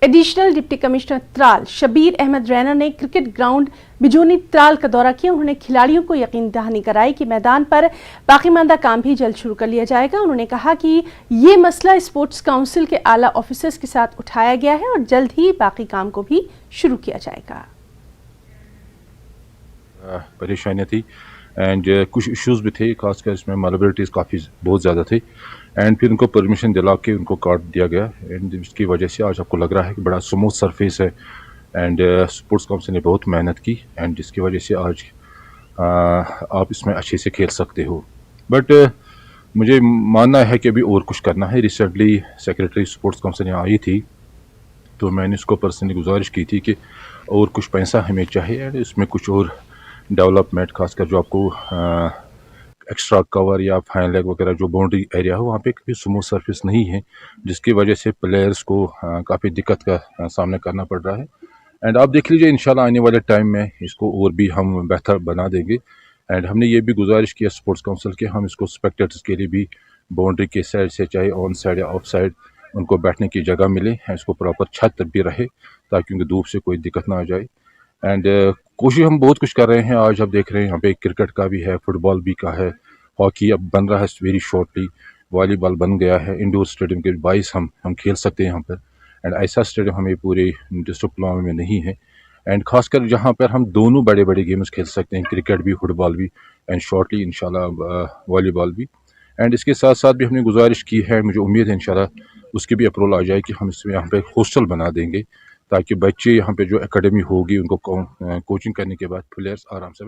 Additional deputy commissioner Tral Shabir Ahmad Raina ने cricket ground बिजोनी Tral का दौरा किया। उन्होंने खिलाड़ियों को यकीन दहानी कराई कि मैदान पर बाकीमानदा काम भी जल्द शुरू कर लिया जाएगा। उन्होंने कहा कि ये मसला स्पोर्ट्स काउंसिल के आला ऑफिसर्स के साथ उठाया गया है और जल्द ही बाकी काम को भी शुरू किया जाएगा। परेशानियाँ थी एंड कुछ इश्यूज भी थे, खासकर इसमें मॉलिबिलिटीज़ काफ़ी बहुत ज़्यादा थी एंड फिर उनको परमिशन दिला के उनको कार्ड दिया गया एंड इसकी वजह से आज आपको लग रहा है कि बड़ा स्मूथ सरफेस है एंड स्पोर्ट्स काउंसिल ने बहुत मेहनत की एंड जिसकी वजह से आज आप इसमें अच्छे से खेल सकते हो। बट मुझे मानना है कि अभी और कुछ करना है। रिसेंटली सेक्रेटरी स्पोर्ट्स काउंसिल यहाँ आई थी तो मैंने उसको पर्सनली गुजारिश की थी कि और कुछ पैसा हमें चाहिए एंड इसमें कुछ और डेवलपमेंट, खासकर जो आपको एक्स्ट्रा कवर या फाइन लेग वगैरह जो बाउंड्री एरिया हो वहाँ पे कभी स्मूथ सरफेस नहीं है, जिसकी वजह से प्लेयर्स को काफ़ी दिक्कत का सामना करना पड़ रहा है। एंड आप देख लीजिए इंशाल्लाह आने वाले टाइम में इसको और भी हम बेहतर बना देंगे। एंड हमने ये भी गुजारिश किया स्पोर्ट्स काउंसिल के हम इसको स्पेक्टेटर्स के लिए भी बाउंड्री के साइड से चाहे ऑन साइड या ऑफ साइड उनको बैठने की जगह मिले, इसको प्रॉपर छत भी रहे ताकि उनकी धूप से कोई दिक्कत ना आ जाए। एंड कोशिश हम बहुत कुछ कर रहे हैं। आज आप देख रहे हैं यहाँ पे क्रिकेट का भी है, फुटबॉल भी का है, हॉकी अब बन रहा है वेरी शॉर्टली, वॉलीबॉल बन गया है, इंडोर स्टेडियम के 22 हम खेल सकते हैं यहाँ पर। एंड ऐसा स्टेडियम हमें पूरे डिस्ट्रिक्ट पुलवामा में नहीं है एंड खासकर जहाँ पर हम दोनों बड़े बड़े गेम्स खेल सकते हैं, क्रिकेट भी फुटबॉल भी एंड शॉर्टली इंशाल्लाह वॉलीबॉल भी। एंड इसके साथ साथ भी हमने गुजारिश की है, मुझे उम्मीद है इंशाल्लाह उसकी भी अप्रूवल आ जाए कि हम इसमें यहाँ पे हॉस्टल बना देंगे ताकि बच्चे यहाँ पे जो एकेडमी होगी उनको कोचिंग करने के बाद प्लेयर्स आराम से